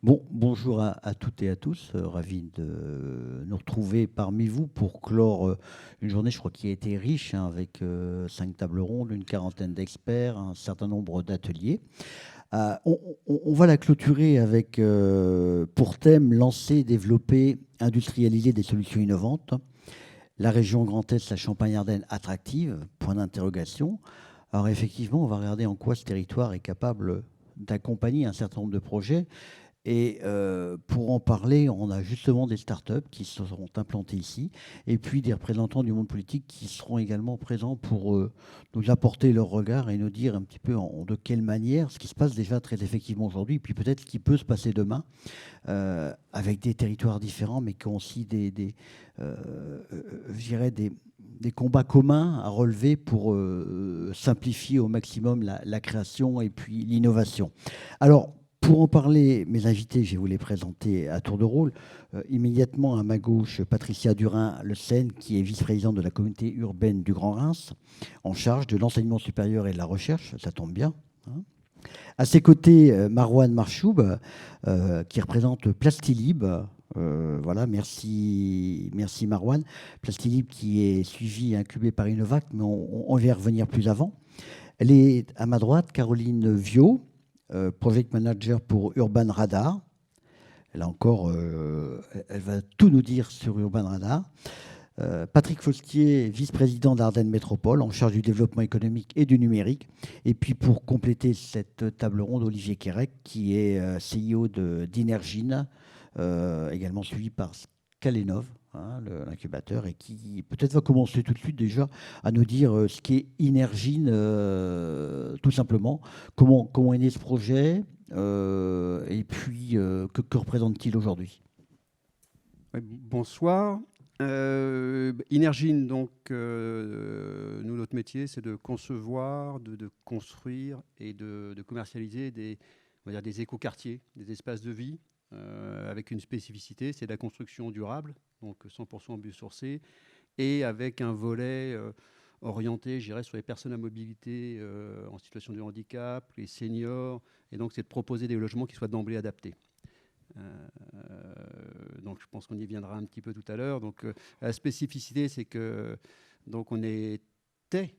Bonjour à toutes et à tous. Ravi de nous retrouver parmi vous pour clore une journée, je crois, qui a été riche, hein, avec 5 tables rondes, une quarantaine d'experts, un certain nombre d'ateliers. On va la clôturer avec, pour thème, lancer, développer, industrialiser des solutions innovantes. La région Grand Est, la Champagne-Ardenne attractive, point d'interrogation. Alors effectivement, on va regarder en quoi ce territoire est capable d'accompagner un certain nombre de projets. Et pour en parler, on a justement des startups qui se seront implantées ici, et puis des représentants du monde politique qui seront également présents pour nous apporter leur regard et nous dire un petit peu de quelle manière ce qui se passe déjà très effectivement aujourd'hui, et puis peut-être ce qui peut se passer demain, avec des territoires différents, mais qui ont aussi je dirais des combats communs à relever pour simplifier au maximum la création et puis l'innovation. Alors, pour en parler, mes invités, je vais vous les présenter à tour de rôle. Immédiatement à ma gauche, Patricia Durin-Le Sen, qui est vice-présidente de la communauté urbaine du Grand Reims, en charge de l'enseignement supérieur et de la recherche. Ça tombe bien, hein. À ses côtés, Marwan Marchoub, qui représente Plastilib. Voilà, merci Marwan. Plastilib qui est suivi et incubé par Innovac, mais on va y revenir plus avant. Elle est à ma droite, Caroline Viau, Project Manager pour Urban Radar. Là encore, elle va tout nous dire sur Urban Radar. Patrick Faustier, vice-président d'Ardennes Métropole, en charge du développement économique et du numérique. Et puis pour compléter cette table ronde, Olivier Quérec, qui est CEO d'Inergine, également suivi par Scalenov, hein, l'incubateur, et qui peut-être va commencer tout de suite déjà à nous dire ce qu'est Inergine, tout simplement, comment est né ce projet, et puis que représente-t-il aujourd'hui? Ouais, bonsoir. Inergine, donc, nous, notre métier, c'est de concevoir, de construire et de commercialiser on va dire des écoquartiers, des espaces de vie, avec une spécificité, c'est la construction durable, donc 100% biosourcé, et avec un volet orienté, je dirais, sur les personnes à mobilité en situation de handicap, les seniors, et donc c'est de proposer des logements qui soient d'emblée adaptés. Donc je pense qu'on y viendra un petit peu tout à l'heure. Donc la spécificité, c'est que donc on était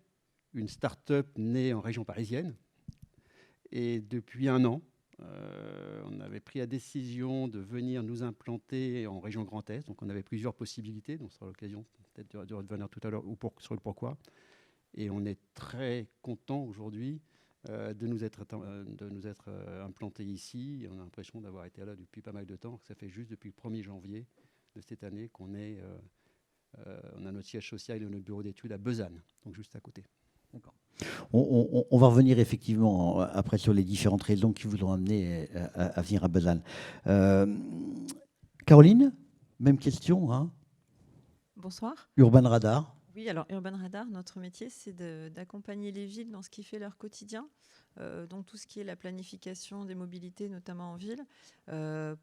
une start-up née en région parisienne, et depuis un an, on avait pris la décision de venir nous implanter en région Grand Est. Donc on avait plusieurs possibilités, donc ce sera l'occasion peut-être de revenir tout à l'heure sur le pourquoi. Et on est très content aujourd'hui de nous être implantés ici. On a l'impression d'avoir été là depuis pas mal de temps. Ça fait juste depuis le 1er janvier de cette année qu'on on a notre siège social et notre bureau d'études à Besanne, donc juste à côté. D'accord. On va revenir effectivement après sur les différentes raisons qui vous ont amené à venir à Besançon. Caroline, même question, hein. Bonsoir. Urban Radar. Oui, alors Urban Radar, notre métier, c'est d'accompagner les villes dans ce qui fait leur quotidien. Donc tout ce qui est la planification des mobilités, notamment en ville, on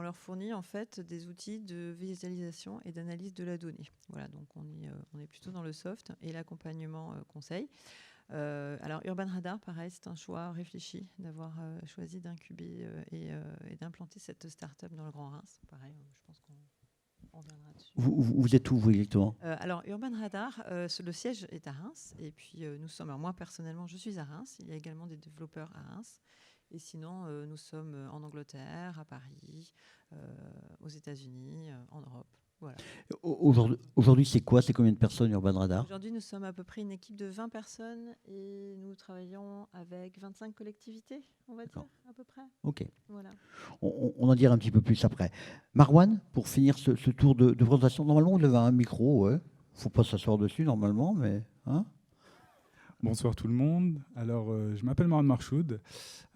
leur fournit en fait des outils de visualisation et d'analyse de la donnée. Voilà, donc on est plutôt dans le soft et l'accompagnement conseil. Alors Urban Radar, pareil, c'est un choix réfléchi d'avoir choisi d'incuber et d'implanter cette start-up dans le Grand Reims. Pareil, je pense qu'on reviendra dessus. Vous êtes où, vous, exactement? Alors, Urban Radar, le siège est à Reims. Et puis, alors moi, personnellement, je suis à Reims. Il y a également des développeurs à Reims. Et sinon, nous sommes en Angleterre, à Paris, aux États-Unis, en Europe. Voilà. Aujourd'hui, c'est quoi? C'est combien de personnes, Urban Radar? Aujourd'hui, nous sommes à peu près une équipe de 20 personnes et nous travaillons avec 25 collectivités, on va dire, à peu près. Ok. Voilà. On en dira un petit peu plus après. Marwan, pour finir ce tour de présentation, normalement, vous avez un micro, ouais. Faut pas s'asseoir dessus, normalement, mais... Hein? Bonsoir tout le monde. Alors, je m'appelle Marwan Marchoud.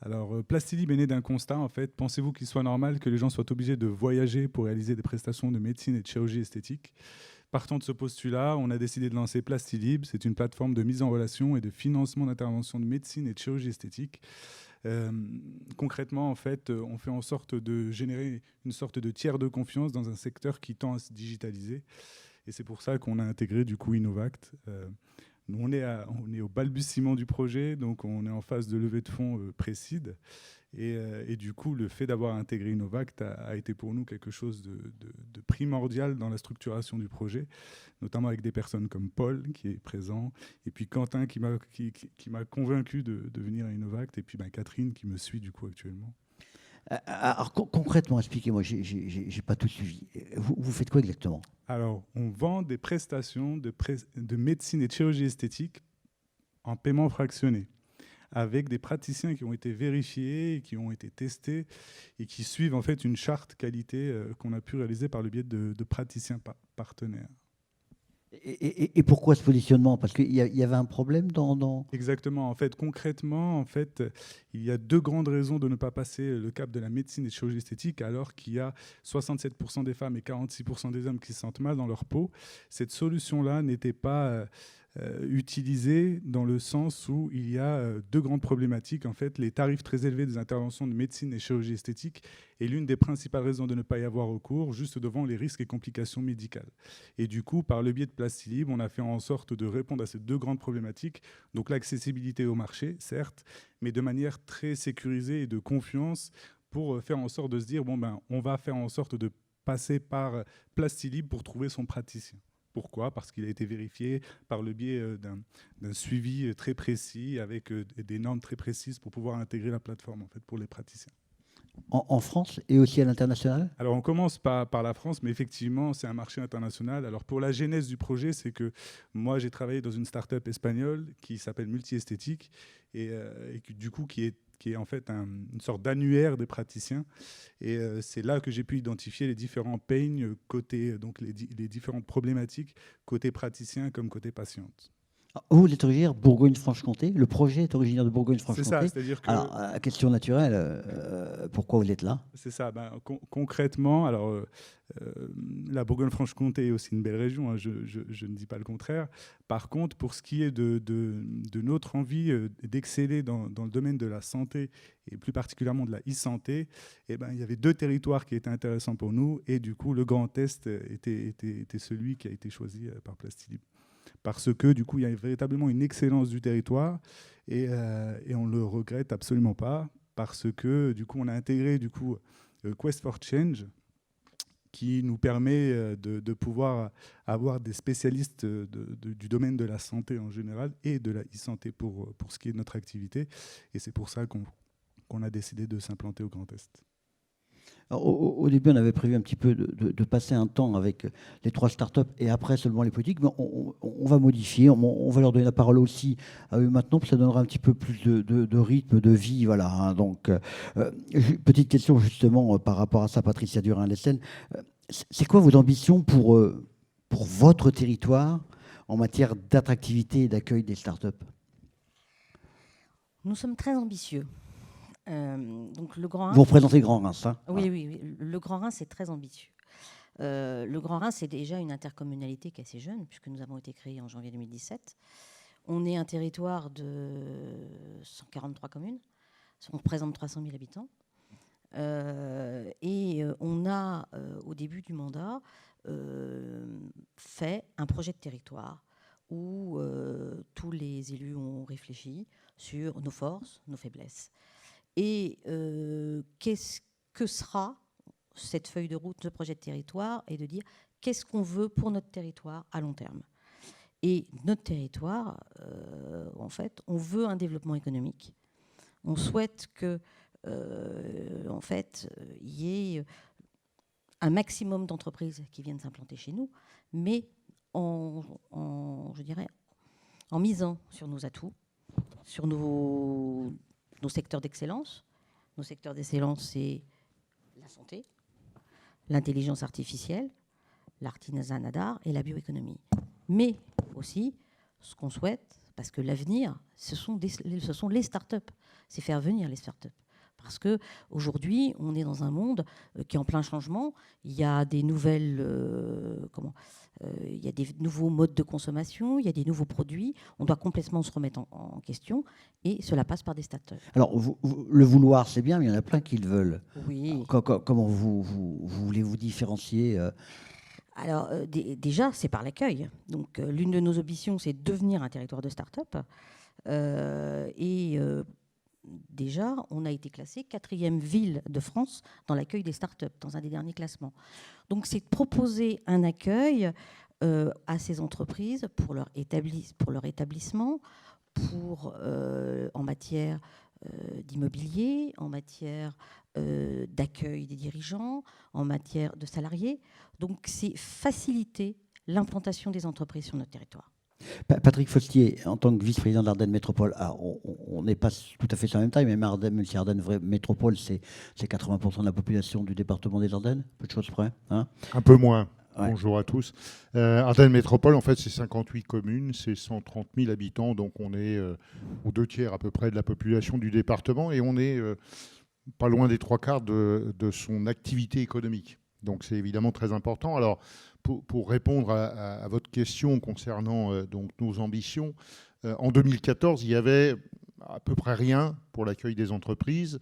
Alors, Plastilib est né d'un constat, en fait. Pensez-vous qu'il soit normal que les gens soient obligés de voyager pour réaliser des prestations de médecine et de chirurgie esthétique? Partant de ce postulat, on a décidé de lancer Plastilib. C'est une plateforme de mise en relation et de financement d'interventions de médecine et de chirurgie esthétique. Concrètement, en fait, on fait en sorte de générer une sorte de tiers de confiance dans un secteur qui tend à se digitaliser. Et c'est pour ça qu'on a intégré, du coup, Innovact. Nous, on est au balbutiement du projet, donc on est en phase de levée de fonds pré-seed. Et du coup, le fait d'avoir intégré Innovact a été pour nous quelque chose de primordial dans la structuration du projet, notamment avec des personnes comme Paul, qui est présent, et puis Quentin, qui m'a convaincu de venir à Innovact, et puis Catherine, qui me suit du coup actuellement. Alors concrètement, expliquez-moi, j'ai pas tout suivi. Vous faites quoi exactement? Alors, on vend des prestations de médecine et de chirurgie esthétique en paiement fractionné, avec des praticiens qui ont été vérifiés, et qui ont été testés et qui suivent en fait une charte qualité qu'on a pu réaliser par le biais de praticiens partenaires. Et pourquoi ce positionnement? Parce qu'il y avait un problème dans... Exactement. En fait, concrètement, il y a 2 grandes raisons de ne pas passer le cap de la médecine et de chirurgie esthétique, alors qu'il y a 67% des femmes et 46% des hommes qui se sentent mal dans leur peau. Cette solution-là n'était pas utilisée dans le sens où il y a 2 grandes problématiques. En fait, les tarifs très élevés des interventions de médecine et chirurgie esthétique est l'une des principales raisons de ne pas y avoir recours, juste devant les risques et complications médicales. Et du coup, par le biais de Plastilib, on a fait en sorte de répondre à ces 2 grandes problématiques. Donc l'accessibilité au marché, certes, mais de manière très sécurisée et de confiance, pour faire en sorte de se dire, on va faire en sorte de passer par Plastilib pour trouver son praticien. Pourquoi? Parce qu'il a été vérifié par le biais d'un suivi très précis, avec des normes très précises pour pouvoir intégrer la plateforme en fait, pour les praticiens. En France et aussi à l'international? Alors on commence par la France, mais effectivement c'est un marché international. Alors pour la genèse du projet, c'est que moi j'ai travaillé dans une start-up espagnole qui s'appelle Multi-Esthétique et du coup qui est en fait une sorte d'annuaire des praticiens. Et c'est là que j'ai pu identifier les différents pains côté, donc les différentes problématiques côté praticien comme côté patiente. Vous êtes originaire de Bourgogne-Franche-Comté. Le projet est originaire de Bourgogne-Franche-Comté. C'est ça, c'est-à-dire que... Alors, question naturelle, pourquoi vous êtes là? C'est ça. Concrètement, alors, la Bourgogne-Franche-Comté est aussi une belle région, hein, je ne dis pas le contraire. Par contre, pour ce qui est de notre envie d'exceller dans le domaine de la santé, et plus particulièrement de la e-santé, il y avait 2 territoires qui étaient intéressants pour nous, et du coup, le Grand Est était celui qui a été choisi par Plastilib. Parce que du coup, il y a véritablement une excellence du territoire et on ne le regrette absolument pas parce que du coup, on a intégré du coup Quest for Change qui nous permet de pouvoir avoir des spécialistes du domaine de la santé en général et de la e-santé pour ce qui est de notre activité. Et c'est pour ça qu'on a décidé de s'implanter au Grand Est. Alors, au début, on avait prévu un petit peu de passer un temps avec les 3 startups et après seulement les politiques, mais on va modifier, on va leur donner la parole aussi à eux maintenant, puis ça donnera un petit peu plus de rythme, de vie. Voilà, hein. Donc, petite question justement par rapport à ça, Patricia Durin-Lessen. C'est quoi vos ambitions pour votre territoire en matière d'attractivité et d'accueil des startups? Nous sommes très ambitieux. Donc le Grand Rhin, vous représentez Grand Reims, hein? Oui. Le Grand Rhin, c'est très ambitieux. Le Grand Rhin, c'est déjà une intercommunalité qui est assez jeune, puisque nous avons été créés en janvier 2017. On est un territoire de 143 communes. On représente 300 000 habitants. Et on a, au début du mandat, fait un projet de territoire où tous les élus ont réfléchi sur nos forces, nos faiblesses. Et qu'est-ce que sera cette feuille de route, ce projet de territoire, et de dire qu'est-ce qu'on veut pour notre territoire à long terme. Et notre territoire, en fait, on veut un développement économique. On souhaite que, en fait, il y ait un maximum d'entreprises qui viennent s'implanter chez nous, mais je dirais, en misant sur nos atouts, sur nos secteurs d'excellence. Nos secteurs d'excellence, c'est la santé, l'intelligence artificielle, l'artisanat d'art et la bioéconomie. Mais aussi, ce qu'on souhaite, parce que l'avenir, ce sont les startups. C'est faire venir les startups. Parce qu'aujourd'hui, on est dans un monde qui est en plein changement. Il y a des il y a des nouveaux modes de consommation, il y a des nouveaux produits. On doit complètement se remettre en question et cela passe par des startups. Alors, le vouloir, c'est bien, mais il y en a plein qui le veulent. Oui. Comment vous voulez vous différencier Alors, déjà, c'est par l'accueil. Donc, l'une de nos ambitions, c'est de devenir un territoire de start-up. Déjà, on a été classé 4e ville de France dans l'accueil des start-up, dans un des derniers classements. Donc, c'est de proposer un accueil à ces entreprises pour leur établissement, en matière d'immobilier, en matière d'accueil des dirigeants, en matière de salariés. Donc, c'est faciliter l'implantation des entreprises sur notre territoire. Patrick Fostier, en tant que vice-président d'Ardennes Métropole, on n'est pas tout à fait sur la même taille, mais même si Ardennes Métropole, c'est 80% de la population du département des Ardennes, peu de choses près. Hein, un peu moins. Ouais. Bonjour à tous. Ardennes Métropole, en fait, c'est 58 communes, c'est 130 000 habitants, donc on est aux 2/3 à peu près de la population du département et on est pas loin des 3/4 de son activité économique. Donc c'est évidemment très important. Alors, pour répondre à votre question concernant donc nos ambitions, en 2014, il y avait à peu près rien pour l'accueil des entreprises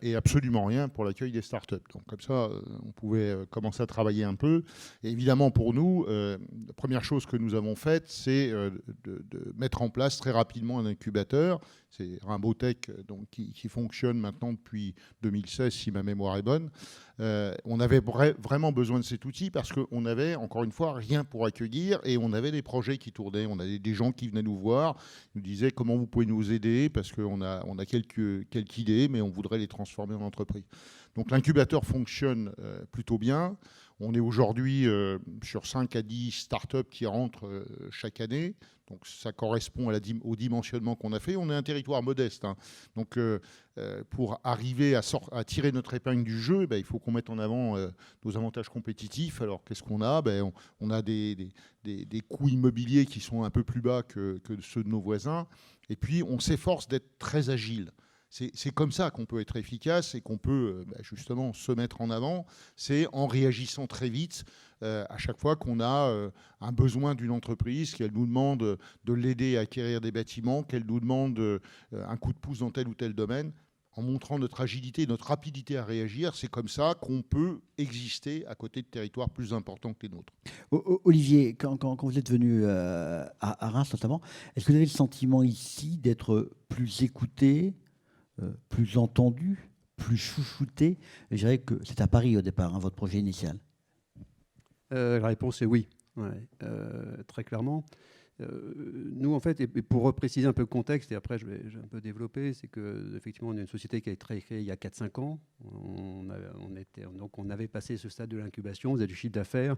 et absolument rien pour l'accueil des startups. Donc comme ça, on pouvait commencer à travailler un peu. Et évidemment, pour nous, la première chose que nous avons faite, c'est de mettre en place très rapidement un incubateur. C'est Rimbaud Tech donc, qui fonctionne maintenant depuis 2016, si ma mémoire est bonne. On avait vraiment besoin de cet outil parce qu'on avait, encore une fois, rien pour accueillir et on avait des projets qui tournaient. On avait des gens qui venaient nous voir, nous disaient comment vous pouvez nous aider parce qu'on a quelques idées, mais on voudrait les transformer en entreprise. Donc l'incubateur fonctionne plutôt bien. On est aujourd'hui sur 5 à 10 startups qui rentrent chaque année. Donc ça correspond au dimensionnement qu'on a fait. On est un territoire modeste. Hein. Donc pour arriver à tirer notre épingle du jeu, il faut qu'on mette en avant nos avantages compétitifs. Alors qu'est-ce qu'on a ? On a des coûts immobiliers qui sont un peu plus bas que ceux de nos voisins. Et puis on s'efforce d'être très agile. C'est comme ça qu'on peut être efficace et qu'on peut justement se mettre en avant. C'est en réagissant très vite à chaque fois qu'on a un besoin d'une entreprise, qu'elle nous demande de l'aider à acquérir des bâtiments, qu'elle nous demande un coup de pouce dans tel ou tel domaine. En montrant notre agilité et notre rapidité à réagir, c'est comme ça qu'on peut exister à côté de territoires plus importants que les nôtres. Olivier, quand vous êtes venu à Reims notamment, est-ce que vous avez le sentiment ici d'être plus écouté, plus entendu, plus chouchouté? Je dirais que c'est à Paris au départ, hein, votre projet initial. La réponse est oui, très clairement. Nous, en fait, et pour préciser un peu le contexte, et après je vais un peu développer, c'est qu'effectivement, on est une société qui a été créée il y a 4-5 ans. On avait passé ce stade de l'incubation, on faisait du chiffre d'affaires,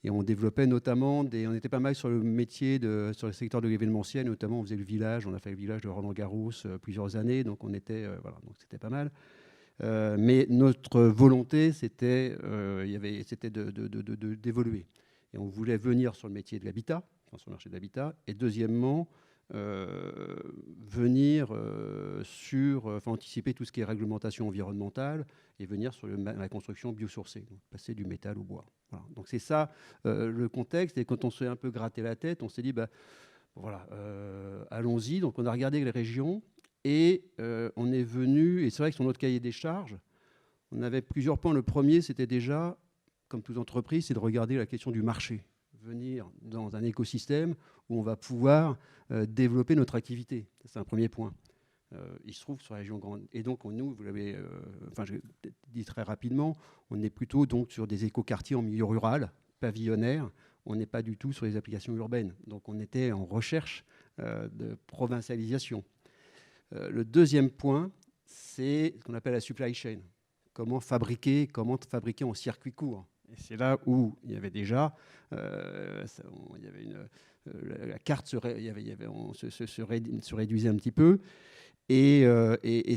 et on développait notamment, on était pas mal sur le métier, sur le secteur de l'événementiel, notamment on faisait le village, on a fait le village de Roland-Garros plusieurs années, donc on était, voilà, donc c'était pas mal. Mais notre volonté, c'était d'évoluer. Et on voulait venir sur le métier de l'habitat, sur le marché de l'habitat, et deuxièmement, venir anticiper tout ce qui est réglementation environnementale et venir sur la construction biosourcée, donc passer du métal au bois. Voilà. Donc c'est ça le contexte. Et quand on s'est un peu gratté la tête, on s'est dit, allons-y. Donc on a regardé les régions et on est venu, et c'est vrai que sur notre cahier des charges, on avait plusieurs points. Le premier, c'était déjà, comme toute entreprise, c'est de regarder la question du marché. Venir dans un écosystème où on va pouvoir développer notre activité. C'est un premier point. Il se trouve sur la région grande. Et donc, nous, vous l'avez je dis très rapidement, on est plutôt donc, sur des écoquartiers en milieu rural, pavillonnaire. On n'est pas du tout sur les applications urbaines. Donc, on était en recherche de provincialisation. Le deuxième point, c'est ce qu'on appelle la supply chain. Comment fabriquer en circuit court. Et c'est là où il y avait déjà, la carte se réduisait un petit peu. Et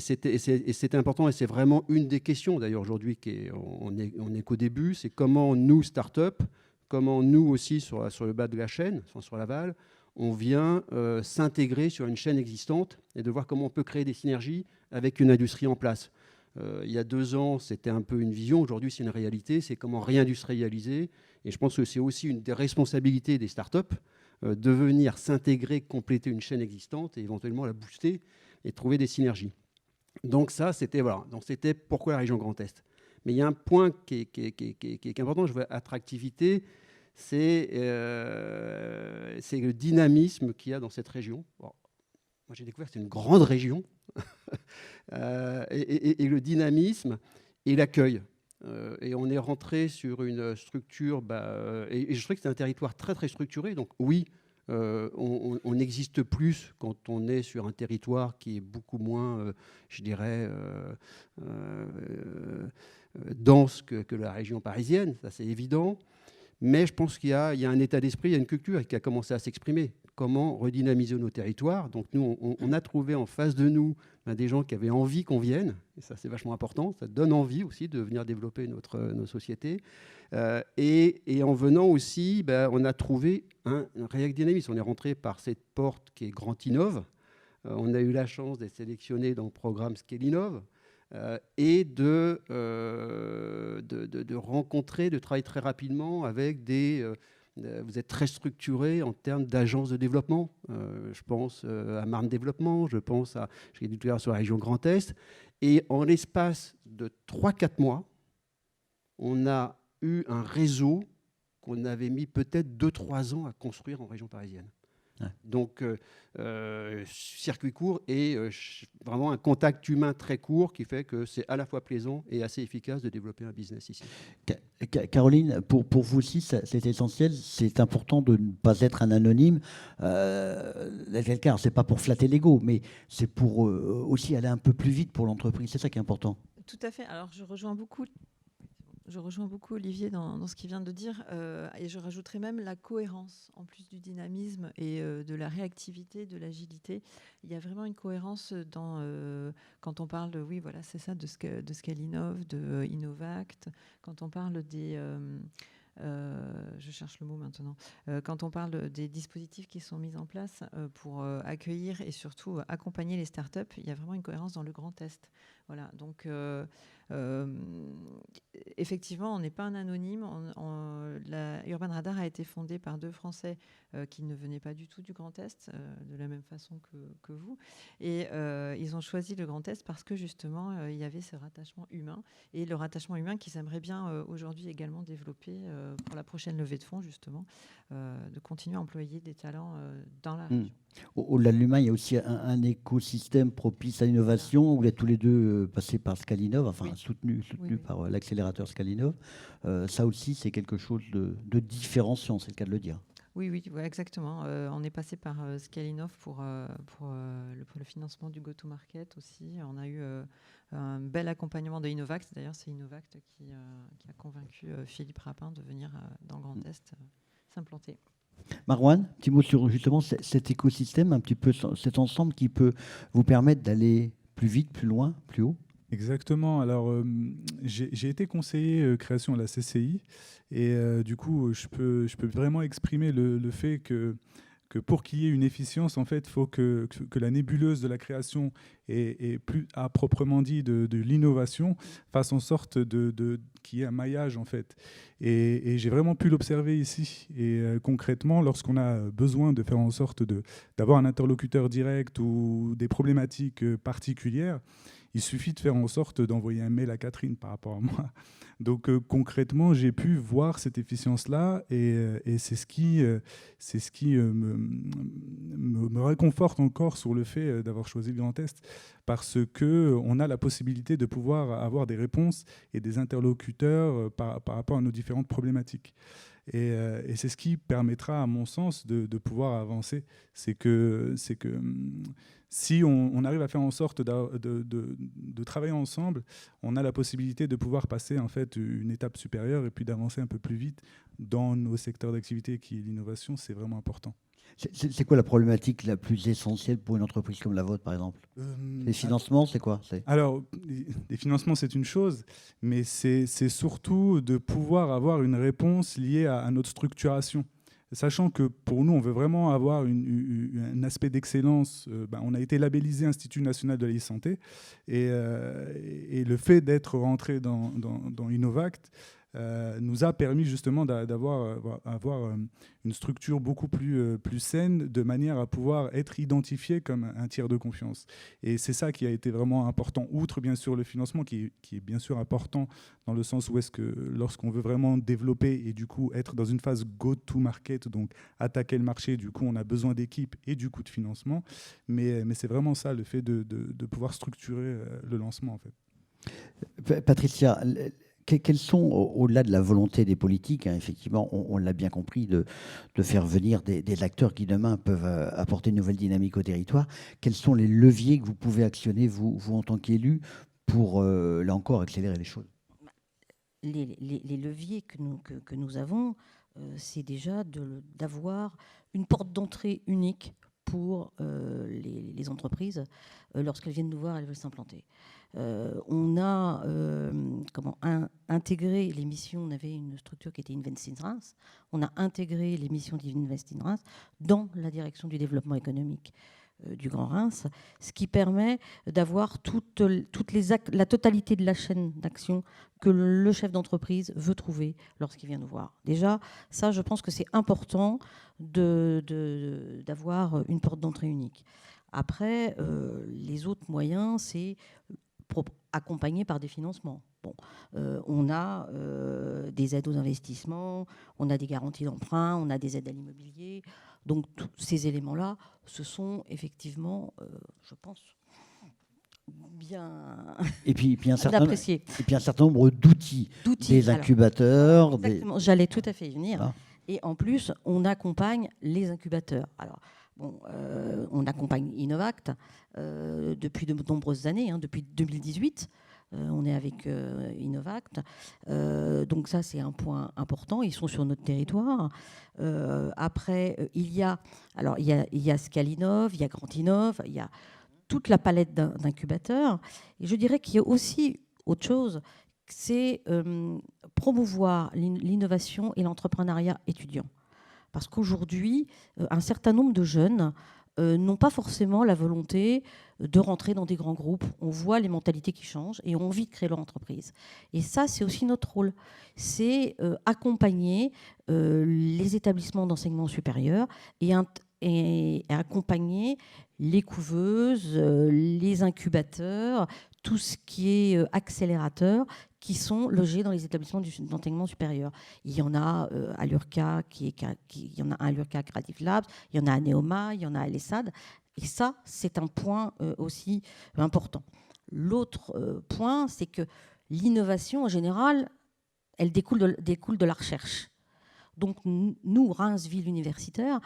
c'était important, et c'est vraiment une des questions d'ailleurs aujourd'hui, on est qu'au début, c'est comment nous, start-up, comment nous aussi sur le bas de la chaîne, sur l'aval, on vient s'intégrer sur une chaîne existante et de voir comment on peut créer des synergies avec une industrie en place. Il y a 2 ans, c'était un peu une vision. Aujourd'hui, c'est une réalité. C'est comment réindustrialiser. Et je pense que c'est aussi une des responsabilités des startups de venir s'intégrer, compléter une chaîne existante et éventuellement la booster et trouver des synergies. Donc ça, c'était voilà. Donc c'était pourquoi la région Grand Est. Mais il y a un point qui est important. Je veux attractivité. c'est le dynamisme qu'il y a dans cette région. Bon, moi, j'ai découvert que c'est une grande région, et le dynamisme et l'accueil. Et on est rentré sur une structure, et je trouvais que c'est un territoire très, très structuré. Donc oui, on existe plus quand on est sur un territoire qui est beaucoup moins, je dirais, dense que la région parisienne, ça c'est évident. Mais je pense qu'il y a un état d'esprit, il y a une culture qui a commencé à s'exprimer. Comment redynamiser nos territoires? Donc nous, on a trouvé en face de nous des gens qui avaient envie qu'on vienne. Et ça, c'est vachement important. Ça donne envie aussi de venir développer nos sociétés. Et en venant aussi, on a trouvé un réel dynamisme. On est rentré par cette porte qui est Grand Innov. On a eu la chance d'être sélectionné dans le programme Scale Innov. Et de rencontrer, de travailler très rapidement avec vous êtes très structuré en termes d'agences de développement. Je pense à Marne Développement, je pense à, je l'ai dit tout à l'heure, sur la région Grand Est. Et en l'espace de 3-4 mois, on a eu un réseau qu'on avait mis peut-être 2-3 ans à construire en région parisienne. Ouais. Donc, circuit court et vraiment un contact humain très court qui fait que c'est à la fois plaisant et assez efficace de développer un business ici. Caroline, pour vous aussi, c'est essentiel, c'est important de ne pas être un anonyme. C'est pas pour flatter l'ego, mais c'est pour aussi aller un peu plus vite pour l'entreprise. C'est ça qui est important. Tout à fait. Alors, je rejoins beaucoup Olivier dans ce qu'il vient de dire, et je rajouterais même la cohérence, en plus du dynamisme et de la réactivité, de l'agilité. Il y a vraiment une cohérence quand on parle, oui, voilà, c'est ça, de Scale Innov, de Innovact, quand on parle des... je cherche le mot maintenant. Quand on parle des dispositifs qui sont mis en place pour accueillir et surtout accompagner les startups, il y a vraiment une cohérence dans le Grand Est. Voilà, donc effectivement, on n'est pas un anonyme. La Urban Radar a été fondée par 2 Français qui ne venaient pas du tout du Grand Est, de la même façon que vous. Et ils ont choisi le Grand Est parce que justement, il y avait ce rattachement humain. Et le rattachement humain qu'ils aimeraient bien aujourd'hui également développer pour la prochaine levée de fonds, justement, de continuer à employer des talents dans la région. Au-delà de l'humain, il y a aussi un écosystème propice à l'innovation. Vous êtes tous les deux passés par Scale Innov, enfin oui. soutenu oui. par l'accélérateur Scale Innov. Ça aussi, c'est quelque chose de différenciant, c'est le cas de le dire. Oui, exactement. On est passé par Scale Innov pour le financement du go-to-market aussi. On a eu un bel accompagnement de Innovact. D'ailleurs, c'est Innovact qui a convaincu Philippe Rapin de venir dans le Grand Est s'implanter. Marouane, petit mot sur justement cet écosystème, un petit peu cet ensemble qui peut vous permettre d'aller plus vite, plus loin, plus haut. Exactement. Alors, j'ai été conseiller création à la CCI et du coup, je peux vraiment exprimer le fait que pour qu'il y ait une efficience, en fait, il faut que la nébuleuse de la création et plus à proprement dit de l'innovation fasse en sorte qu'il y ait un maillage, en fait. Et j'ai vraiment pu l'observer ici. Et concrètement, lorsqu'on a besoin de faire en sorte d'avoir un interlocuteur direct ou des problématiques particulières, il suffit de faire en sorte d'envoyer un mail à Catherine par rapport à moi. Donc concrètement, j'ai pu voir cette efficience-là et c'est ce qui me réconforte encore sur le fait d'avoir choisi le Grand Est parce qu'on a la possibilité de pouvoir avoir des réponses et des interlocuteurs par rapport à nos différentes problématiques. Et c'est ce qui permettra, à mon sens, de pouvoir avancer. C'est que si on arrive à faire en sorte de travailler ensemble, on a la possibilité de pouvoir passer en fait une étape supérieure et puis d'avancer un peu plus vite dans nos secteurs d'activité qui est l'innovation. C'est vraiment important. C'est quoi la problématique la plus essentielle pour une entreprise comme la vôtre, par exemple? Les financements, c'est quoi? Alors, les financements, c'est une chose, mais c'est surtout de pouvoir avoir une réponse liée à notre structuration. Sachant que pour nous, on veut vraiment avoir un aspect d'excellence. On a été labellisé Institut national de la e-santé et le fait d'être rentré dans Innovact nous a permis justement d'avoir une structure beaucoup plus saine, de manière à pouvoir être identifié comme un tiers de confiance. Et c'est ça qui a été vraiment important, outre bien sûr le financement, qui est bien sûr important dans le sens où est-ce que lorsqu'on veut vraiment développer et du coup être dans une phase go-to-market, donc attaquer le marché, du coup on a besoin d'équipes et du coup de financement. Mais c'est vraiment ça, le fait de pouvoir structurer le lancement en fait. Patricia, quelles sont, au-delà de la volonté des politiques, hein, effectivement, on l'a bien compris, de faire venir des acteurs qui demain peuvent apporter une nouvelle dynamique au territoire, quels sont les leviers que vous pouvez actionner, vous en tant qu'élu, pour, là encore, accélérer les choses? Les leviers que nous avons, c'est déjà d'avoir une porte d'entrée unique pour les entreprises lorsqu'elles viennent nous voir, elles veulent s'implanter. On a intégré les missions, on avait une structure qui était Invest in Reims, on a intégré les missions d'Invest in Reims dans la direction du développement économique du Grand Reims, ce qui permet d'avoir la totalité de la chaîne d'action que le chef d'entreprise veut trouver lorsqu'il vient nous voir. Déjà, ça, je pense que c'est important d'avoir une porte d'entrée unique. Après, les autres moyens, c'est accompagné par des financements. Bon, on a des aides aux investissements, on a des garanties d'emprunt, on a des aides à l'immobilier. Donc, tous ces éléments-là, ce sont effectivement, je pense, bien appréciés. Et puis un certain nombre d'outils, des incubateurs. Exactement, j'allais tout à fait y venir. Ah. Et en plus, on accompagne les incubateurs. Alors, on accompagne Innovact depuis de nombreuses années, hein, depuis 2018. On est avec Innovact. Donc ça, c'est un point important. Ils sont sur notre territoire. Après, il y a Scalinov, il y a Grandinov, il y a toute la palette d'incubateurs. Et je dirais qu'il y a aussi autre chose, c'est promouvoir l'innovation et l'entrepreneuriat étudiant. Parce qu'aujourd'hui, un certain nombre de jeunes n'ont pas forcément la volonté de rentrer dans des grands groupes. On voit les mentalités qui changent et ont envie de créer leur entreprise. Et ça, c'est aussi notre rôle. C'est accompagner les établissements d'enseignement supérieur et accompagner les couveuses, les incubateurs, tout ce qui est accélérateur, qui sont logés dans les établissements d'enseignement supérieur. Il y en a à l'URCA, il y en a un à l'URCA Creative Labs, il y en a à Neoma, il y en a à l'ESSAD. Et ça, c'est un point aussi important. L'autre point, c'est que l'innovation, en général, elle découle de la recherche. Donc, nous, Reims, ville universitaire,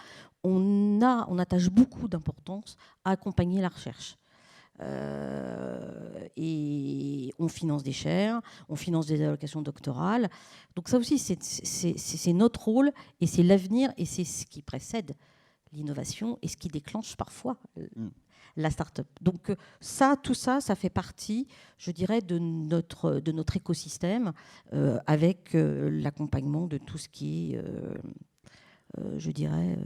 on attache beaucoup d'importance à accompagner la recherche. Et on finance des chaires, on finance des allocations doctorales. Donc ça aussi, c'est notre rôle et c'est l'avenir et c'est ce qui précède l'innovation et ce qui déclenche parfois la start-up. Donc tout ça fait partie, je dirais, de notre écosystème avec l'accompagnement de tout ce qui est, je dirais,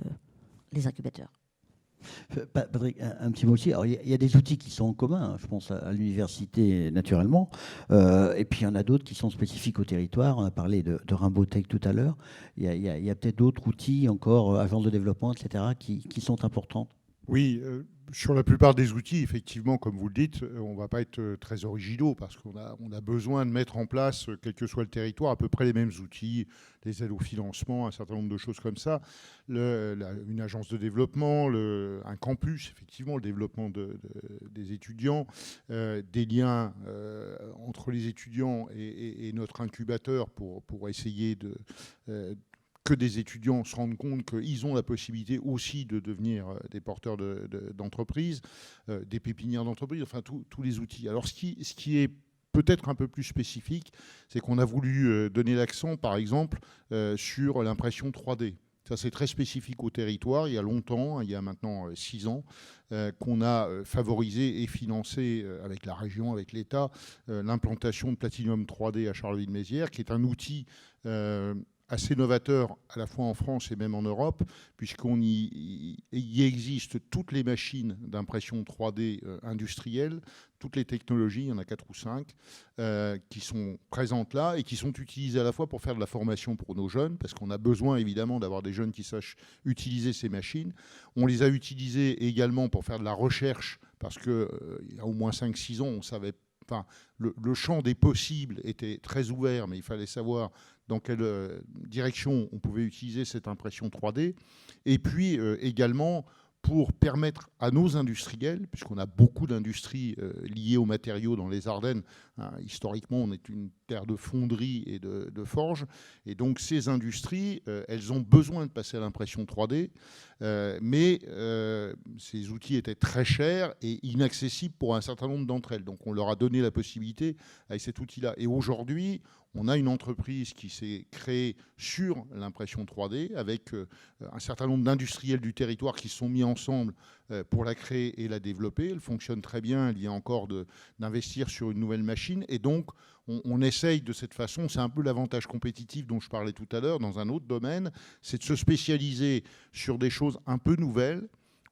les incubateurs. Patrick, un petit mot aussi. Alors, il y a des outils qui sont en commun, hein, je pense à l'université naturellement, et puis il y en a d'autres qui sont spécifiques au territoire. On a parlé de Rimbaud Tech tout à l'heure. Il y a peut-être d'autres outils encore, agences de développement, etc., qui sont importantes. Oui, sur la plupart des outils, effectivement, comme vous le dites, on ne va pas être très originaux parce qu'on a besoin de mettre en place, quel que soit le territoire, à peu près les mêmes outils, les aides au financement, un certain nombre de choses comme ça, une agence de développement, un campus, effectivement, le développement des étudiants, des liens entre les étudiants et notre incubateur pour essayer que des étudiants se rendent compte qu'ils ont la possibilité aussi de devenir des porteurs d'entreprises, des pépinières d'entreprises, enfin tous les outils. Alors ce qui est peut-être un peu plus spécifique, c'est qu'on a voulu donner l'accent, par exemple, sur l'impression 3D. Ça, c'est très spécifique au territoire. Il y a longtemps, il y a maintenant 6 ans, qu'on a favorisé et financé avec la région, avec l'État, l'implantation de Platinum 3D à Charleville-Mézières, qui est un outil assez novateur à la fois en France et même en Europe, puisqu'on y existe toutes les machines d'impression 3D industrielle, toutes les technologies, il y en a 4 ou 5, qui sont présentes là et qui sont utilisées à la fois pour faire de la formation pour nos jeunes, parce qu'on a besoin évidemment d'avoir des jeunes qui sachent utiliser ces machines. On les a utilisées également pour faire de la recherche, parce qu'il y a au moins 5-6 ans, on savait. Enfin, le champ des possibles était très ouvert, mais il fallait savoir dans quelle direction on pouvait utiliser cette impression 3D. Et puis également pour permettre à nos industriels, puisqu'on a beaucoup d'industries liées aux matériaux dans les Ardennes, hein, historiquement on est une terre de fonderie et de forge, et donc ces industries, elles ont besoin de passer à l'impression 3D, mais ces outils étaient très chers et inaccessibles pour un certain nombre d'entre elles. Donc on leur a donné la possibilité avec cet outil-là. Et aujourd'hui, on a une entreprise qui s'est créée sur l'impression 3D avec un certain nombre d'industriels du territoire qui se sont mis ensemble pour la créer et la développer. Elle fonctionne très bien, il y a encore d'investir sur une nouvelle machine. Et donc, on essaye de cette façon, c'est un peu l'avantage compétitif dont je parlais tout à l'heure dans un autre domaine, c'est de se spécialiser sur des choses un peu nouvelles,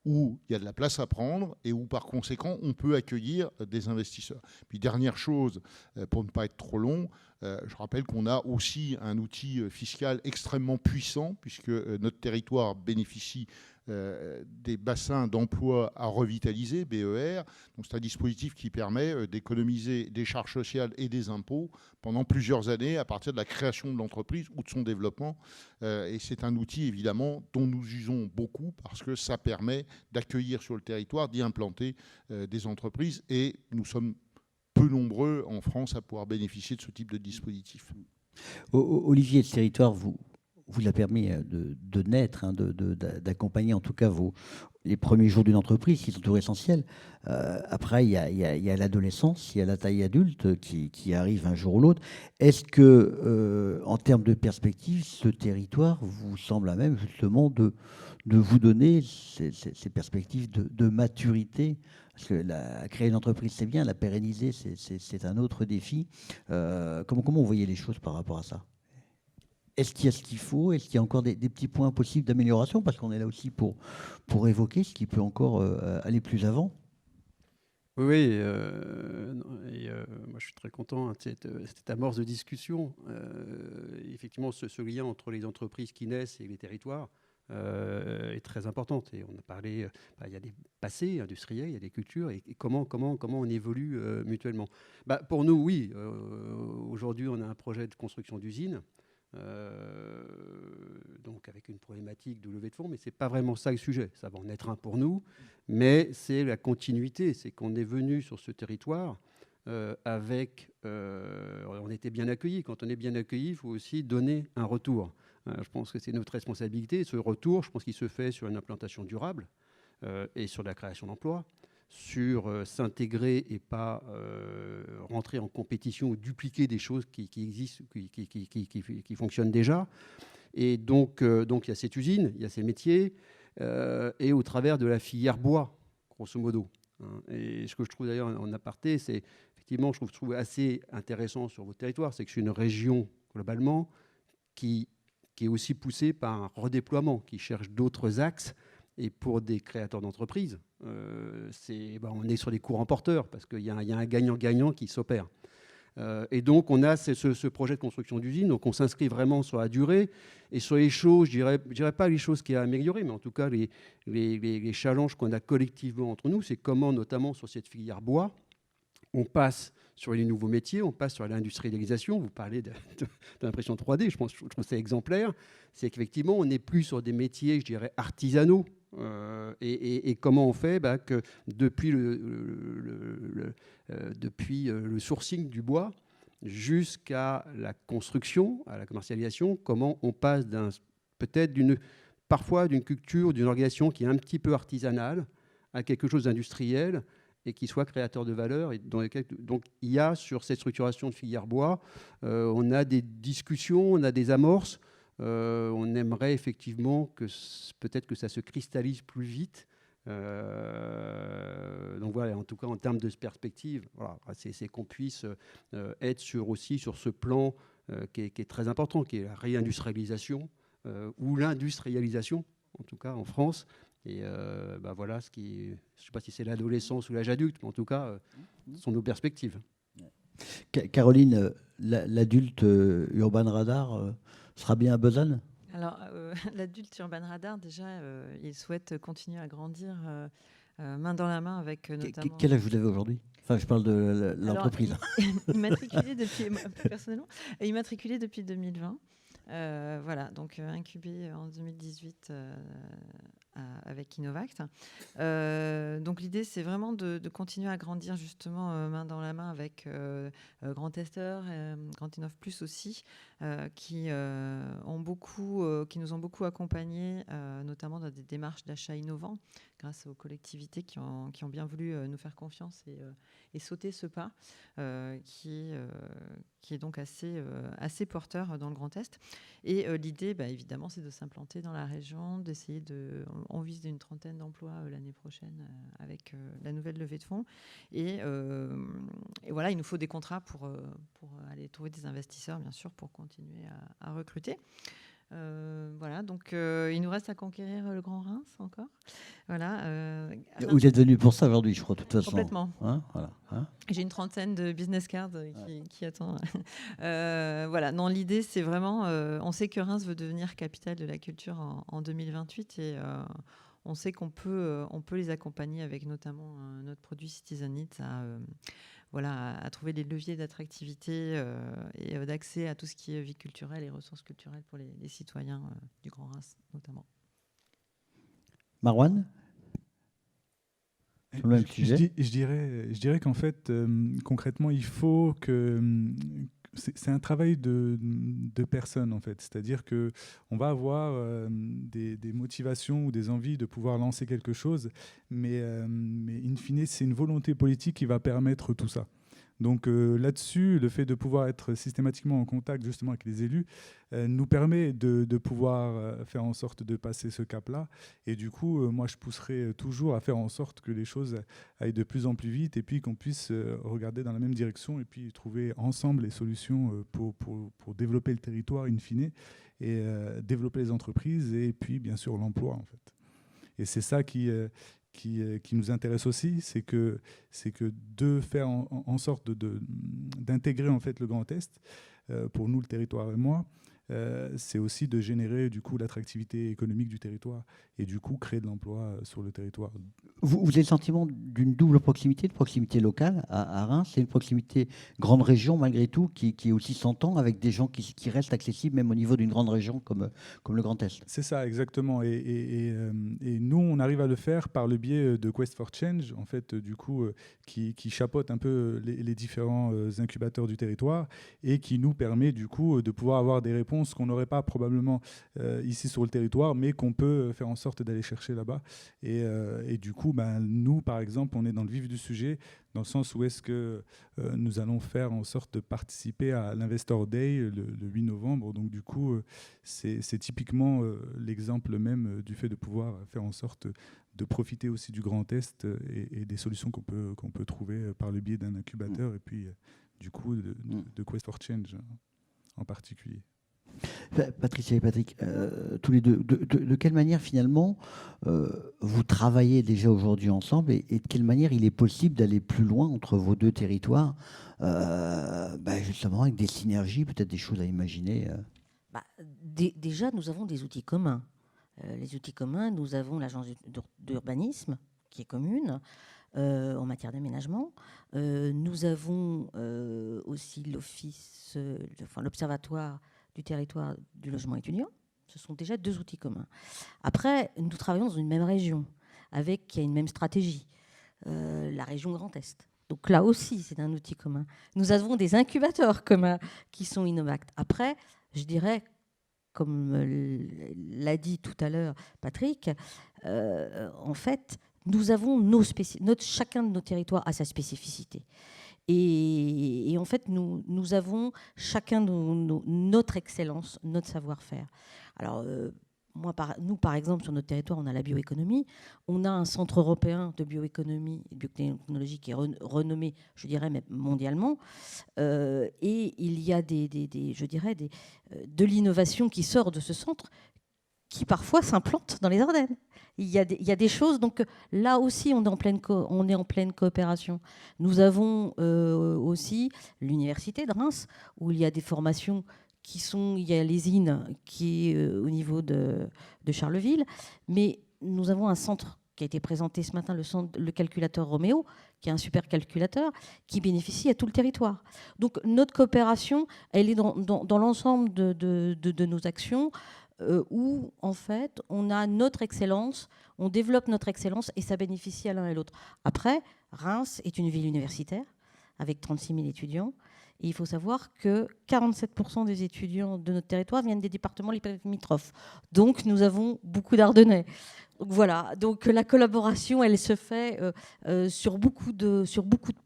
où il y a de la place à prendre et où par conséquent on peut accueillir des investisseurs. Puis dernière chose, pour ne pas être trop long, je rappelle qu'on a aussi un outil fiscal extrêmement puissant puisque notre territoire bénéficie des bassins d'emploi à revitaliser, BER. Donc c'est un dispositif qui permet d'économiser des charges sociales et des impôts pendant plusieurs années à partir de la création de l'entreprise ou de son développement. Et c'est un outil évidemment dont nous usons beaucoup parce que ça permet d'accueillir sur le territoire, d'y implanter des entreprises. Et nous sommes peu nombreux en France à pouvoir bénéficier de ce type de dispositif. Olivier, ce territoire vous l'a permis de naître, hein, d'accompagner en tout cas les premiers jours d'une entreprise, qui sont toujours essentiels. Après, il y a l'adolescence, il y a la taille adulte qui arrive un jour ou l'autre. Est-ce que, en termes de perspective, ce territoire vous semble à même justement de vous donner ces perspectives de maturité? Parce que créer une entreprise, c'est bien, la pérenniser, c'est un autre défi. Comment vous voyez les choses par rapport à ça? Est-ce qu'il y a ce qu'il faut? Est-ce qu'il y a encore des petits points possibles d'amélioration? Parce qu'on est là aussi pour évoquer ce qui peut encore aller plus avant. Oui, moi je suis très content de cette amorce de discussion. Effectivement, ce lien entre les entreprises qui naissent et les territoires est très importante. Et on a parlé, il y a des passés industriels, il y a des cultures, et comment on évolue mutuellement. Pour nous, oui, aujourd'hui on a un projet de construction d'usine. Donc avec une problématique de levée de fonds, mais ce n'est pas vraiment ça le sujet. Ça va en être un pour nous, mais c'est la continuité. C'est qu'on est venu sur ce territoire avec... on était bien accueillis. Quand on est bien accueilli, il faut aussi donner un retour. Je pense que c'est notre responsabilité. Ce retour, je pense qu'il se fait sur une implantation durable et sur la création d'emplois, sur s'intégrer et pas rentrer en compétition ou dupliquer des choses qui existent, qui fonctionnent déjà. Et donc il y a cette usine, il y a ces métiers, et au travers de la filière bois, grosso modo. Et ce que je trouve d'ailleurs en aparté, c'est effectivement, je trouve assez intéressant sur votre territoire, c'est que c'est une région, globalement, qui est aussi poussée par un redéploiement, qui cherche d'autres axes. Et pour des créateurs d'entreprises, on est sur les courants porteurs parce qu'il y a un gagnant-gagnant qui s'opère. Et donc, on a ce projet de construction d'usine. Donc, on s'inscrit vraiment sur la durée et sur les choses, je dirais pas les choses qu'il y a à améliorer, mais en tout cas, les challenges qu'on a collectivement entre nous, c'est comment, notamment sur cette filière bois, on passe sur les nouveaux métiers, on passe sur l'industrialisation. Vous parlez de l'impression 3D, je trouve ça exemplaire. C'est qu'effectivement, on n'est plus sur des métiers, je dirais, artisanaux. Et comment on fait que depuis le sourcing du bois jusqu'à la construction, à la commercialisation, comment on passe parfois d'une culture, d'une organisation qui est un petit peu artisanale à quelque chose d'industriel et qui soit créateur de valeur. Et donc il y a sur cette structuration de filière bois, on a des discussions, on a des amorces. On aimerait effectivement que peut-être que ça se cristallise plus vite. Donc voilà, en tout cas en termes de perspective, voilà, c'est qu'on puisse être aussi sur ce plan qui est très important, qui est la réindustrialisation ou l'industrialisation, en tout cas en France. Et voilà, je ne sais pas si c'est l'adolescence ou l'âge adulte, mais en tout cas, ce sont nos perspectives. Caroline, l'adulte Urban Radar sera bien à Besançon? Alors, l'adulte Urban Radar, déjà, il souhaite continuer à grandir main dans la main avec notamment... Quel âge vous avez aujourd'hui? Enfin, je parle de l'entreprise. Immatriculé depuis, personnellement, immatriculé depuis 2020. Voilà, donc incubé en 2018 avec Innovact. Donc l'idée, c'est vraiment de continuer à grandir justement main dans la main avec Grand Testeur, Grand Innov Plus aussi, qui nous ont beaucoup accompagnés, notamment dans des démarches d'achat innovants, grâce aux collectivités qui ont bien voulu nous faire confiance et sauter ce pas, qui est donc assez porteur dans le Grand Est. Et l'idée, évidemment, c'est de s'implanter dans la région, d'essayer on vise une 30aine d'emplois l'année prochaine avec la nouvelle levée de fonds. Et voilà, il nous faut des contrats pour aller trouver des investisseurs, bien sûr, pour continuer à recruter. Voilà, donc il nous reste à conquérir le Grand Reims encore. Voilà. Vous êtes venu pour ça aujourd'hui, je crois, de toute façon. Complètement. Voilà, J'ai une 30aine de business cards qui attend. Voilà, non, l'idée, c'est vraiment... on sait que Reims veut devenir capitale de la culture en 2028 et on sait qu'on peut les accompagner avec notamment notre produit Citizen Eats à trouver des leviers d'attractivité et d'accès à tout ce qui est vie culturelle et ressources culturelles pour les citoyens du Grand Reims, notamment. Marouane, sur le même sujet. Je dirais qu'en fait, concrètement, il faut que... C'est un travail de personnes, en fait. C'est-à-dire qu'on va avoir des motivations ou des envies de pouvoir lancer quelque chose, mais in fine, c'est une volonté politique qui va permettre tout ça. Donc là-dessus, le fait de pouvoir être systématiquement en contact justement avec les élus nous permet de pouvoir faire en sorte de passer ce cap-là. Et du coup, moi, je pousserai toujours à faire en sorte que les choses aillent de plus en plus vite et puis qu'on puisse regarder dans la même direction et puis trouver ensemble les solutions pour développer le territoire in fine et développer les entreprises et puis bien sûr l'emploi, en fait. Et c'est ça qui nous intéresse aussi, c'est que de faire en sorte d'intégrer en fait le Grand Est, pour nous le territoire et moi, c'est aussi de générer du coup l'attractivité économique du territoire et du coup créer de l'emploi sur le territoire. Vous avez le sentiment d'une double proximité, de proximité locale à Reims, c'est une proximité grande région malgré tout qui aussi s'entend avec des gens qui restent accessibles même au niveau d'une grande région comme le Grand Est. C'est ça, exactement. Et nous, on arrive à le faire par le biais de Quest for Change, en fait, du coup, qui chapeaute un peu les différents incubateurs du territoire et qui nous permet du coup de pouvoir avoir des réponses qu'on n'aurait pas probablement ici sur le territoire, mais qu'on peut faire en sorte d'aller chercher là-bas. Et du coup, nous, par exemple, on est dans le vif du sujet, dans le sens où est-ce que nous allons faire en sorte de participer à l'Investor Day le 8 novembre. Donc du coup, c'est typiquement l'exemple même du fait de pouvoir faire en sorte de profiter aussi du Grand Est et des solutions qu'on peut trouver par le biais d'un incubateur et puis du coup de Quest for Change en particulier. Patricia et Patrick, tous les deux, de quelle manière finalement vous travaillez déjà aujourd'hui ensemble et de quelle manière il est possible d'aller plus loin entre vos deux territoires, justement avec des synergies, peut-être des choses à imaginer Déjà, nous avons des outils communs. Les outils communs, nous avons l'agence d'urbanisme qui est commune en matière d'aménagement. Nous avons aussi l'observatoire du territoire du logement étudiant. Ce sont déjà deux outils communs. Après, nous travaillons dans une même région, qui a une même stratégie, la région Grand Est. Donc là aussi, c'est un outil commun. Nous avons des incubateurs communs qui sont Innovact. Après, je dirais, comme l'a dit tout à l'heure Patrick, en fait, nous avons chacun de nos territoires a sa spécificité. Et en fait, nous avons chacun notre excellence, notre savoir-faire. Alors, nous, par exemple, sur notre territoire, on a la bioéconomie. On a un centre européen de bioéconomie et de biotechnologie qui est renommé, je dirais, même mondialement. Et il y a de l'innovation qui sort de ce centre qui parfois s'implante dans les Ardennes. Il y a des choses, donc là aussi, on est en pleine coopération. Nous avons aussi l'université de Reims, où il y a des formations il y a l'ESIN qui est au niveau de Charleville, mais nous avons un centre qui a été présenté ce matin, le calculateur Roméo, qui est un super calculateur, qui bénéficie à tout le territoire. Donc notre coopération, elle est dans l'ensemble de nos actions, où en fait on a notre excellence, on développe notre excellence et ça bénéficie à l'un et l'autre. Après, Reims est une ville universitaire avec 36 000 étudiants et il faut savoir que 47% des étudiants de notre territoire viennent des départements limitrophes. Donc nous avons beaucoup d'Ardennais. Donc voilà, donc la collaboration elle se fait sur beaucoup de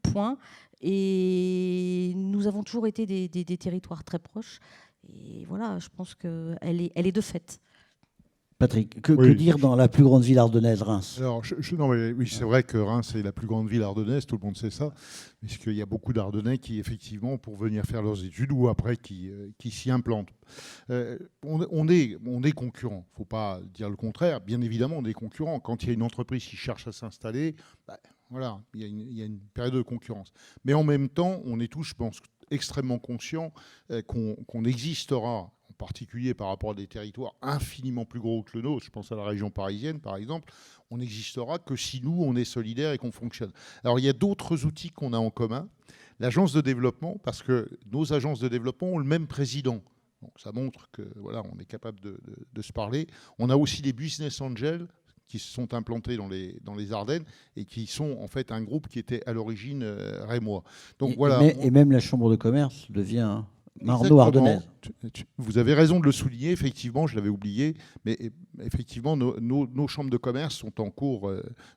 points et nous avons toujours été des territoires très proches. Et voilà, je pense qu'elle est de fait. Patrick, que dire dans la plus grande ville ardennaise, Reims? Alors, non, mais oui, c'est vrai que Reims est la plus grande ville ardennaise, tout le monde sait ça, puisqu'il y a beaucoup d'Ardennais qui, effectivement, pour venir faire leurs études ou après qui s'y implantent. On est concurrents, il ne faut pas dire le contraire. Bien évidemment, on est concurrents. Quand il y a une entreprise qui cherche à s'installer, voilà, il y a une période de concurrence. Mais en même temps, on est tous, je pense, extrêmement conscients qu'on existera, en particulier par rapport à des territoires infiniment plus gros que le nôtre, je pense à la région parisienne par exemple, on n'existera que si nous, on est solidaires et qu'on fonctionne. Alors il y a d'autres outils qu'on a en commun. L'agence de développement, parce que nos agences de développement ont le même président. Donc ça montre que voilà, on est capable de se parler. On a aussi des business angels qui se sont implantés dans les Ardennes et qui sont en fait un groupe qui était à l'origine rémois. Donc voilà. Et même la chambre de commerce devient marno-ardennaise. Vous avez raison de le souligner, effectivement, je l'avais oublié, mais effectivement, nos chambres de commerce sont en cours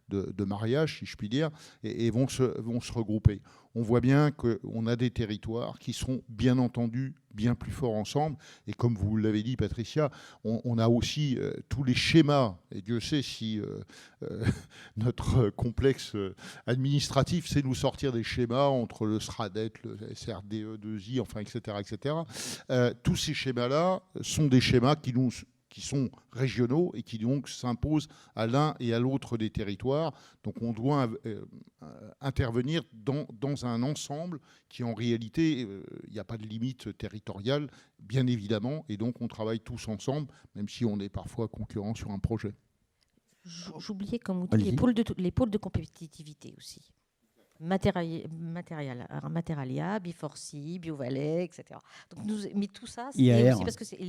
de mariage, si je puis dire, et vont se regrouper. On voit bien qu'on a des territoires qui sont bien entendu bien plus forts ensemble. Et comme vous l'avez dit, Patricia, on a aussi tous les schémas. Et Dieu sait si notre complexe administratif sait nous sortir des schémas entre le SRADET, le SRDE2I, enfin, etc. etc. Tous ces schémas-là sont des schémas qui sont régionaux et qui donc s'imposent à l'un et à l'autre des territoires. Donc on doit intervenir dans un ensemble qui en réalité, il n'y a pas de limite territoriale, bien évidemment, et donc on travaille tous ensemble, même si on est parfois concurrents sur un projet. J'oubliais comme outil les pôles de compétitivité aussi. Matérialia, Biforci, Biovalet, etc. Donc mais tout ça, c'est IAR. aussi parce que c'est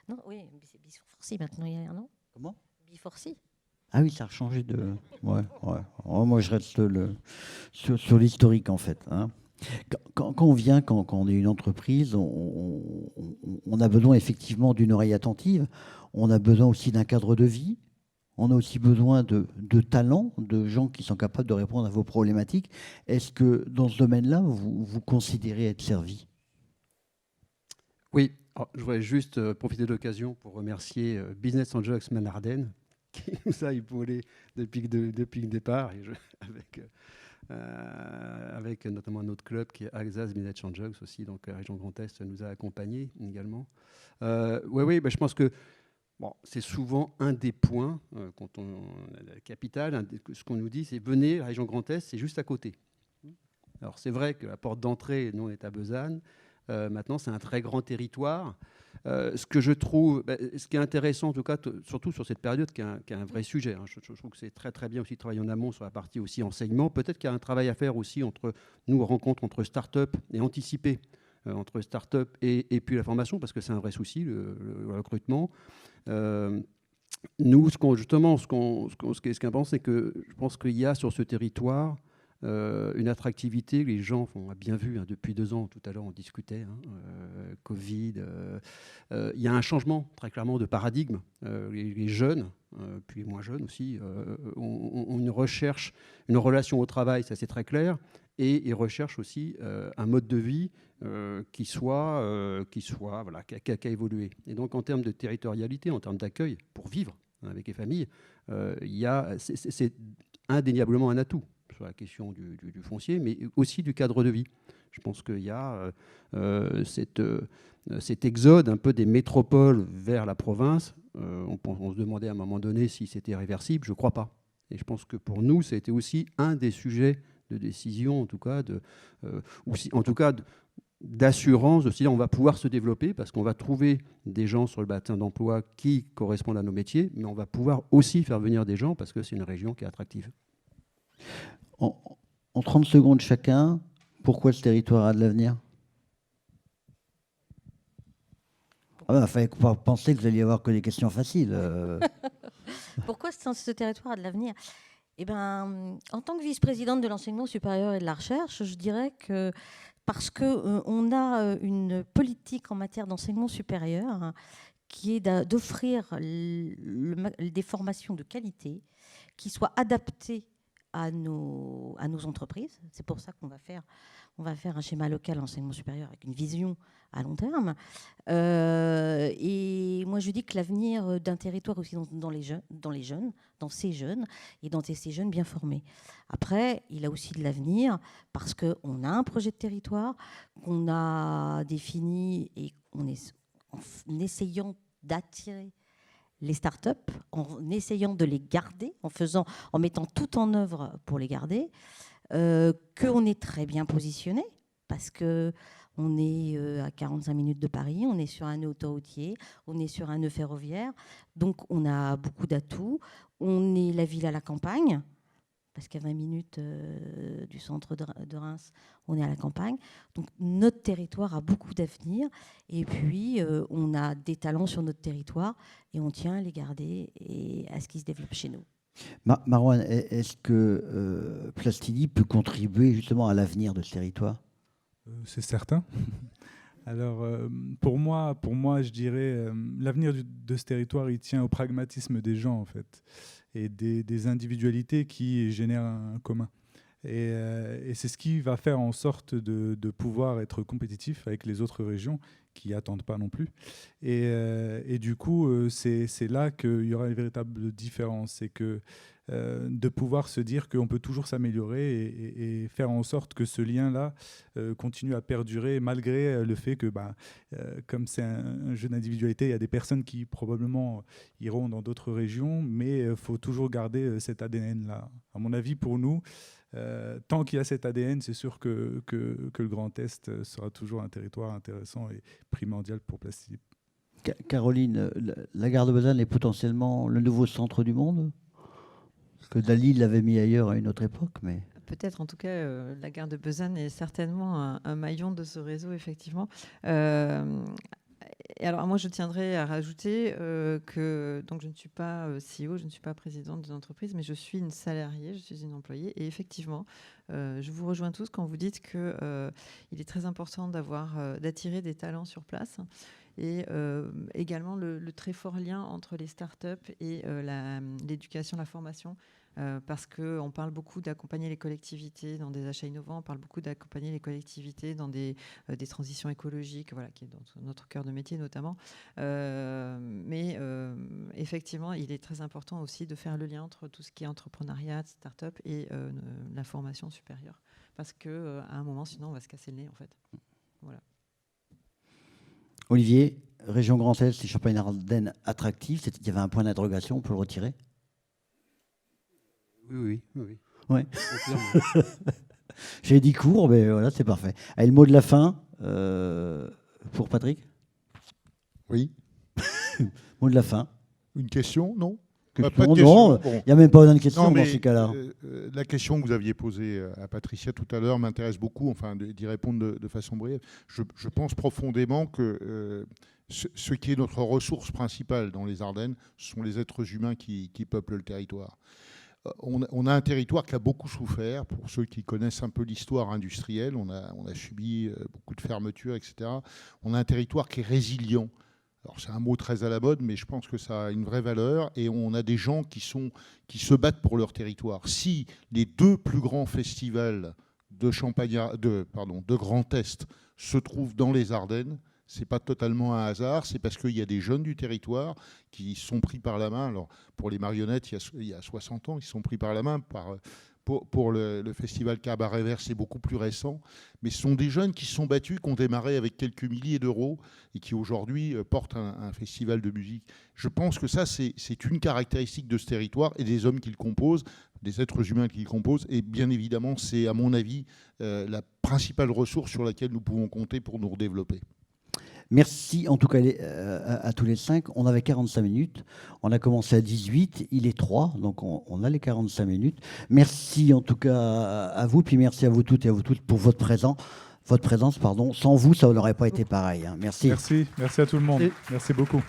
non, oui, c'est Biforci maintenant IAR, non? Comment? Biforci. Ah oui, ça a changé de... Ouais. Oh, moi, je reste sur l'historique, en fait. Hein. Quand on vient, quand on est une entreprise, on a besoin effectivement d'une oreille attentive. On a besoin aussi d'un cadre de vie. On a aussi besoin de talents, de gens qui sont capables de répondre à vos problématiques. Est-ce que dans ce domaine-là, vous considérez être servi? Oui, alors, je voudrais juste profiter de l'occasion pour remercier Business Angels Ardennes, qui nous a épaulés depuis le départ, et avec notamment un autre club qui est Alsace Business Angels aussi, donc la région Grand Est nous a accompagnés également. Oui, je pense que c'est souvent un des points, quand on a la capitale, ce qu'on nous dit, c'est venez, la région Grand Est, c'est juste à côté. Alors c'est vrai que la porte d'entrée, nous on est à Besançon, maintenant c'est un très grand territoire. Ce que je trouve, ce qui est intéressant en tout cas, surtout sur cette période, qui est un vrai sujet, hein, je trouve que c'est très très bien aussi de travailler en amont sur la partie aussi enseignement. Peut-être qu'il y a un travail à faire aussi entre nous, rencontre entre start-up et anticiper entre start-up et puis la formation, parce que c'est un vrai souci, le recrutement. Nous, ce qui est important, c'est que je pense qu'il y a sur ce territoire une attractivité. Les gens ont bien vu depuis 2 ans, tout à l'heure on discutait, Covid. Il y a un changement très clairement de paradigme. Les jeunes, puis les moins jeunes aussi, ont une recherche, une relation au travail, ça c'est très clair. et ils recherchent aussi un mode de vie qui a évolué. Et donc, en termes de territorialité, en termes d'accueil, pour vivre avec les familles, c'est indéniablement un atout sur la question du foncier, mais aussi du cadre de vie. Je pense qu'il y a cet exode un peu des métropoles vers la province. On se demandait à un moment donné si c'était réversible. Je ne crois pas. Et je pense que pour nous, ça a été aussi un des sujets de décision, en tout cas, d'assurance, de se dire on va pouvoir se développer parce qu'on va trouver des gens sur le bassin d'emploi qui correspondent à nos métiers, mais on va pouvoir aussi faire venir des gens parce que c'est une région qui est attractive. En 30 secondes chacun, pourquoi ce territoire a de l'avenir? Il fallait pas penser que vous alliez avoir que des questions faciles. Pourquoi ce territoire a de l'avenir? Eh ben, en tant que vice-présidente de l'enseignement supérieur et de la recherche, je dirais que parce qu'on a une politique en matière d'enseignement supérieur qui est d'offrir des formations de qualité qui soient adaptées à nos entreprises. C'est pour ça qu'on va faire un schéma local enseignement supérieur avec une vision à long terme. Et moi, je dis que l'avenir d'un territoire aussi dans ces jeunes bien formés. Après, il a aussi de l'avenir parce qu'on a un projet de territoire qu'on a défini et en essayant d'attirer les startups, en essayant de les garder, en mettant tout en œuvre pour les garder, qu'on est très bien positionné parce qu'on est à 45 minutes de Paris, on est sur un nœud autoroutier, on est sur un nœud ferroviaire, donc on a beaucoup d'atouts. On est la ville à la campagne, parce qu'à 20 minutes du centre de Reims, on est à la campagne. Donc notre territoire a beaucoup d'avenir. Et puis, on a des talents sur notre territoire et on tient à les garder et à ce qu'ils se développent chez nous. Marouane, est-ce que Plastidi peut contribuer justement à l'avenir de ce territoire? C'est certain. Alors, pour moi, je dirais, l'avenir de ce territoire, il tient au pragmatisme des gens, en fait, et des individualités qui génèrent un commun. Et c'est ce qui va faire en sorte de pouvoir être compétitif avec les autres régions qui n'attendent pas non plus. Et du coup, c'est là qu'il y aura une véritable différence. C'est que de pouvoir se dire qu'on peut toujours s'améliorer et faire en sorte que ce lien-là continue à perdurer malgré le fait que, comme c'est un jeu d'individualité, il y a des personnes qui probablement iront dans d'autres régions, mais il faut toujours garder cet ADN-là. À mon avis, pour nous, tant qu'il y a cet ADN, c'est sûr que le Grand Est sera toujours un territoire intéressant et primordial pour Plastidi. Caroline, la gare de Besançon est potentiellement le nouveau centre du monde? Que Dali l'avait mis ailleurs à une autre époque, mais... Peut-être, en tout cas, la gare de Besançon est certainement un maillon de ce réseau, effectivement. Et alors, moi, je tiendrais à rajouter que donc, je ne suis pas CEO, je ne suis pas présidente d'une entreprise, mais je suis une salariée, je suis une employée. Et effectivement, je vous rejoins tous quand vous dites qu'il est très important d'attirer des talents sur place. Et également le très fort lien entre les startups et l'éducation, la formation. Parce qu'on parle beaucoup d'accompagner les collectivités dans des achats innovants, on parle beaucoup d'accompagner les collectivités dans des transitions écologiques, voilà, qui est dans notre cœur de métier notamment. Mais effectivement, il est très important aussi de faire le lien entre tout ce qui est entrepreneuriat, start-up et la formation supérieure. Parce qu'à un moment, sinon, on va se casser le nez, en fait. Voilà. Olivier, région Grand Est, Champagne-Ardenne attractive, il y avait un point d'interrogation, on peut le retirer? Oui. Ouais. J'ai dit court, mais voilà, c'est parfait. Allez, le mot de la fin pour Patrick? Oui. Mot de la fin. Une question, non? Pas de question. Non, il n'y a même pas besoin de question dans ces cas-là. La question que vous aviez posée à Patricia tout à l'heure m'intéresse beaucoup, enfin d'y répondre de façon brève. Je pense profondément que ce qui est notre ressource principale dans les Ardennes, ce sont les êtres humains qui peuplent le territoire. On a un territoire qui a beaucoup souffert. Pour ceux qui connaissent un peu l'histoire industrielle, on a subi beaucoup de fermetures, etc. On a un territoire qui est résilient. Alors c'est un mot très à la mode, mais je pense que ça a une vraie valeur. Et on a des gens qui se battent pour leur territoire. Si les deux plus grands festivals de Grand Est se trouve dans les Ardennes. Ce n'est pas totalement un hasard, c'est parce qu'il y a des jeunes du territoire qui sont pris par la main. Alors, pour les marionnettes, il y a 60 ans, ils sont pris par la main pour le festival Cabaret Vert, c'est beaucoup plus récent. Mais ce sont des jeunes qui se sont battus, qui ont démarré avec quelques milliers d'euros et qui aujourd'hui portent un festival de musique. Je pense que ça, c'est une caractéristique de ce territoire et des hommes qui le composent, des êtres humains qui le composent. Et bien évidemment, c'est à mon avis la principale ressource sur laquelle nous pouvons compter pour nous redévelopper. Merci en tout cas à tous les 5. On avait 45 minutes. On a commencé à 18. Il est 3. Donc on a les 45 minutes. Merci en tout cas à vous. Puis merci à vous toutes et à vous toutes pour votre présence. Sans vous, ça n'aurait pas été pareil. Hein. Merci. Merci à tout le monde. Merci beaucoup.